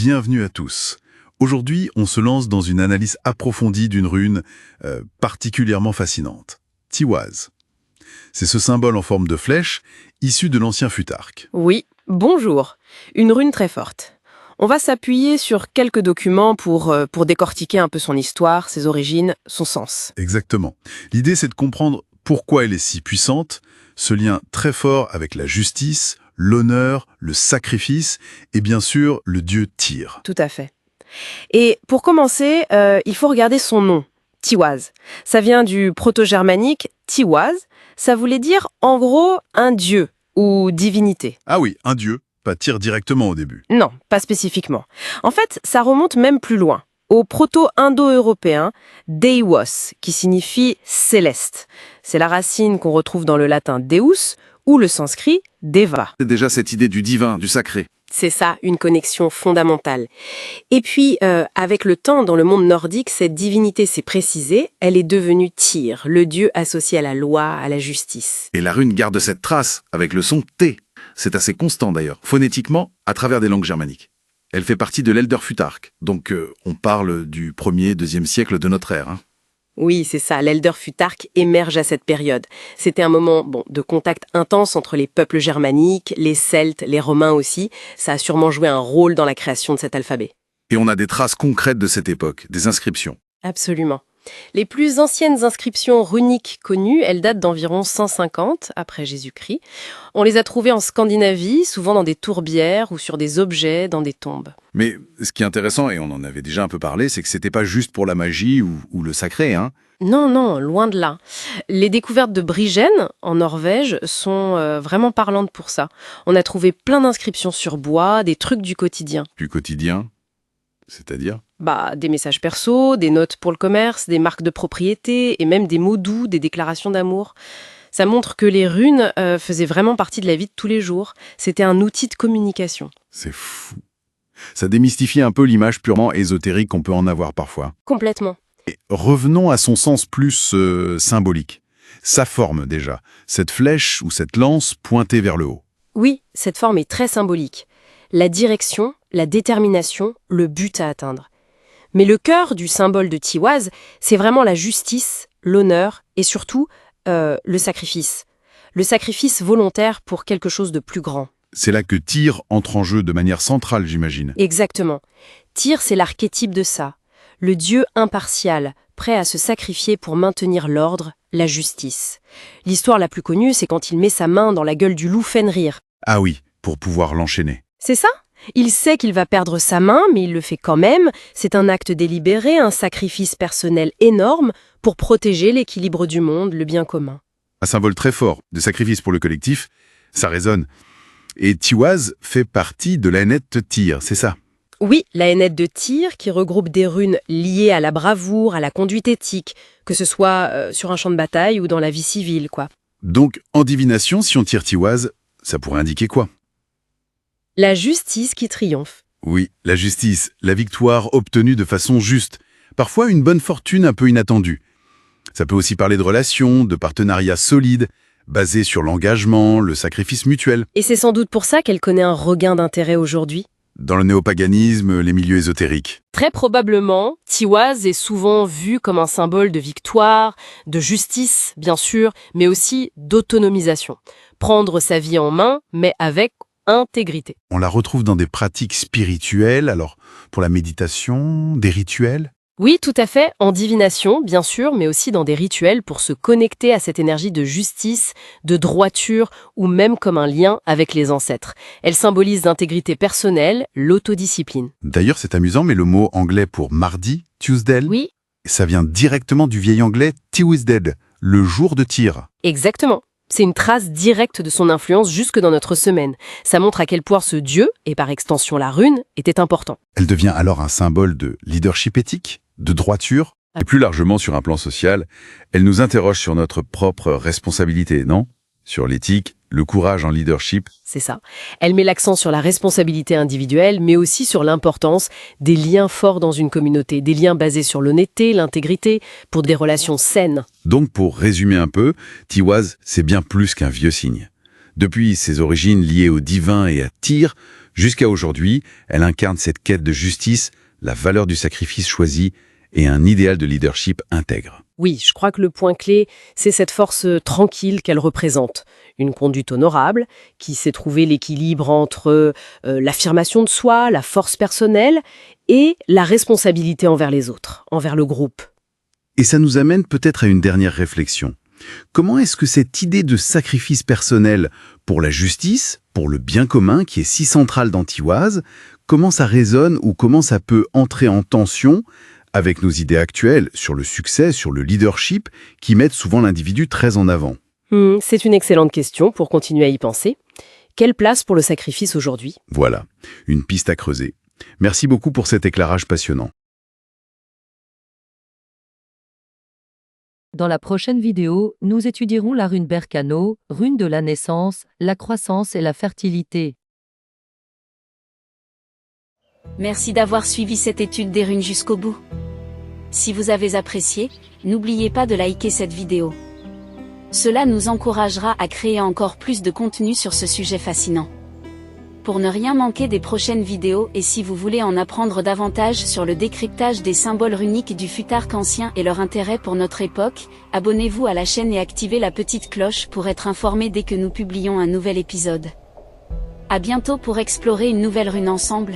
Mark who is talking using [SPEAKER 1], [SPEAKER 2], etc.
[SPEAKER 1] Bienvenue à tous. Aujourd'hui, on se lance dans une analyse approfondie d'une rune particulièrement fascinante. Tiwaz. C'est ce symbole en forme de flèche, issu de l'ancien futark.
[SPEAKER 2] Oui, bonjour. Une rune très forte. On va s'appuyer sur quelques documents pour décortiquer un peu son histoire, ses origines, son sens.
[SPEAKER 1] Exactement. L'idée, c'est de comprendre pourquoi elle est si puissante, ce lien très fort avec la justice, l'honneur, le sacrifice et bien sûr le dieu Tyr.
[SPEAKER 2] Tout à fait. Et pour commencer, il faut regarder son nom, Tiwaz. Ça vient du proto-germanique Tiwaz. Ça voulait dire en gros un dieu ou divinité.
[SPEAKER 1] Ah oui, un dieu, pas Tyr directement au début.
[SPEAKER 2] Non, pas spécifiquement. En fait, ça remonte même plus loin, au proto-indo-européen Deivos, qui signifie céleste. C'est la racine qu'on retrouve dans le latin Deus ou le sanskrit Deva.
[SPEAKER 3] C'est déjà cette idée du divin, du sacré.
[SPEAKER 2] C'est ça, une connexion fondamentale. Et puis, avec le temps, dans le monde nordique, cette divinité s'est précisée, elle est devenue Tyr, le dieu associé à la loi, à la justice.
[SPEAKER 3] Et la rune garde cette trace, avec le son T. C'est assez constant d'ailleurs, phonétiquement, à travers des langues germaniques. Elle fait partie de l'Elder-Futark, donc on parle du 1er, 2e siècle de notre ère.
[SPEAKER 2] Oui, c'est ça, l'Elder-Futark émerge à cette période. C'était un moment de contact intense entre les peuples germaniques, les Celtes, les Romains aussi. Ça a sûrement joué un rôle dans la création de cet alphabet.
[SPEAKER 3] Et on a des traces concrètes de cette époque, des inscriptions.
[SPEAKER 2] Absolument. Les plus anciennes inscriptions runiques connues, elles datent d'environ 150 après Jésus-Christ. On les a trouvées en Scandinavie, souvent dans des tourbières ou sur des objets dans des tombes.
[SPEAKER 3] Mais ce qui est intéressant, et on en avait déjà un peu parlé, c'est que c'était pas juste pour la magie ou le sacré,
[SPEAKER 2] Non, loin de là. Les découvertes de Brigène, en Norvège, sont vraiment parlantes pour ça. On a trouvé plein d'inscriptions sur bois, des trucs du quotidien.
[SPEAKER 3] Du quotidien, c'est-à-dire
[SPEAKER 2] Des messages perso, des notes pour le commerce, des marques de propriété et même des mots doux, des déclarations d'amour. Ça montre que les runes faisaient vraiment partie de la vie de tous les jours. C'était un outil de communication.
[SPEAKER 3] C'est fou. Ça démystifie un peu l'image purement ésotérique qu'on peut en avoir parfois.
[SPEAKER 2] Complètement.
[SPEAKER 3] Et revenons à son sens plus symbolique. Sa forme déjà, cette flèche ou cette lance pointée vers le haut.
[SPEAKER 2] Oui, cette forme est très symbolique. La direction, la détermination, le but à atteindre. Mais le cœur du symbole de Tiwaz, c'est vraiment la justice, l'honneur et surtout le sacrifice. Le sacrifice volontaire pour quelque chose de plus grand.
[SPEAKER 3] C'est là que Tyr entre en jeu de manière centrale, j'imagine.
[SPEAKER 2] Exactement. Tyr, c'est l'archétype de ça. Le dieu impartial, prêt à se sacrifier pour maintenir l'ordre, la justice. L'histoire la plus connue, c'est quand il met sa main dans la gueule du loup Fenrir.
[SPEAKER 3] Ah oui, pour pouvoir l'enchaîner.
[SPEAKER 2] C'est ça ? Il sait qu'il va perdre sa main, mais il le fait quand même. C'est un acte délibéré, un sacrifice personnel énorme pour protéger l'équilibre du monde, le bien commun.
[SPEAKER 3] Un symbole très fort de sacrifice pour le collectif, ça résonne. Et Tiwaz fait partie de la Nette Tyr, c'est ça?
[SPEAKER 2] Oui, la Nette de Tyr qui regroupe des runes liées à la bravoure, à la conduite éthique, que ce soit sur un champ de bataille ou dans la vie civile, quoi.
[SPEAKER 3] Donc, en divination, si on tire Tiwaz, ça pourrait indiquer quoi?
[SPEAKER 2] La justice qui triomphe.
[SPEAKER 3] Oui, la justice, la victoire obtenue de façon juste. Parfois une bonne fortune un peu inattendue. Ça peut aussi parler de relations, de partenariats solides, basés sur l'engagement, le sacrifice mutuel.
[SPEAKER 2] Et c'est sans doute pour ça qu'elle connaît un regain d'intérêt aujourd'hui.
[SPEAKER 3] Dans le néopaganisme, les milieux ésotériques.
[SPEAKER 2] Très probablement, Tiwaz est souvent vu comme un symbole de victoire, de justice, bien sûr, mais aussi d'autonomisation. Prendre sa vie en main, mais avec intégrité.
[SPEAKER 3] On la retrouve dans des pratiques spirituelles, alors pour la méditation, des rituels.
[SPEAKER 2] Oui, tout à fait, en divination, bien sûr, mais aussi dans des rituels pour se connecter à cette énergie de justice, de droiture, ou même comme un lien avec les ancêtres. Elle symbolise l'intégrité personnelle, l'autodiscipline.
[SPEAKER 3] D'ailleurs, c'est amusant, mais le mot anglais pour mardi, Tuesday,
[SPEAKER 2] Oui,
[SPEAKER 3] ça vient directement du vieil anglais Tiwisded, le jour de Tyr.
[SPEAKER 2] exactement. C'est une trace directe de son influence jusque dans notre semaine. Ça montre à quel point ce dieu, et par extension la rune, était important.
[SPEAKER 3] Elle devient alors un symbole de leadership éthique, de droiture. Et plus largement sur un plan social, elle nous interroge sur notre propre responsabilité, non? Sur l'éthique, le courage en leadership.
[SPEAKER 2] C'est ça. Elle met l'accent sur la responsabilité individuelle, mais aussi sur l'importance des liens forts dans une communauté, des liens basés sur l'honnêteté, l'intégrité, pour des relations saines.
[SPEAKER 3] Donc, pour résumer un peu, Tiwaz, c'est bien plus qu'un vieux signe. Depuis ses origines liées au divin et à Tyr, Jusqu'à aujourd'hui, elle incarne cette quête de justice, la valeur du sacrifice choisi et un idéal de leadership intègre.
[SPEAKER 2] Oui, je crois que le point clé, c'est cette force tranquille qu'elle représente. Une conduite honorable, qui sait trouver l'équilibre entre l'affirmation de soi, la force personnelle et la responsabilité envers les autres, envers le groupe.
[SPEAKER 3] Et ça nous amène peut-être à une dernière réflexion. Comment est-ce que cette idée de sacrifice personnel pour la justice, pour le bien commun qui est si centrale dans Tiwaz, comment ça résonne ou comment ça peut entrer en tension avec nos idées actuelles sur le succès, sur le leadership, qui mettent souvent l'individu très en avant?
[SPEAKER 2] C'est une excellente question pour continuer à y penser. Quelle place pour le sacrifice aujourd'hui?
[SPEAKER 3] Voilà, une piste à creuser. Merci beaucoup pour cet éclairage passionnant.
[SPEAKER 4] Dans la prochaine vidéo, nous étudierons la rune Berkano, rune de la naissance, la croissance et la fertilité.
[SPEAKER 5] Merci d'avoir suivi cette étude des runes jusqu'au bout. Si vous avez apprécié, n'oubliez pas de liker cette vidéo. Cela nous encouragera à créer encore plus de contenu sur ce sujet fascinant. Pour ne rien manquer des prochaines vidéos et si vous voulez en apprendre davantage sur le décryptage des symboles runiques du Futhark ancien et leur intérêt pour notre époque, abonnez-vous à la chaîne et activez la petite cloche pour être informé dès que nous publions un nouvel épisode. À bientôt pour explorer une nouvelle rune ensemble.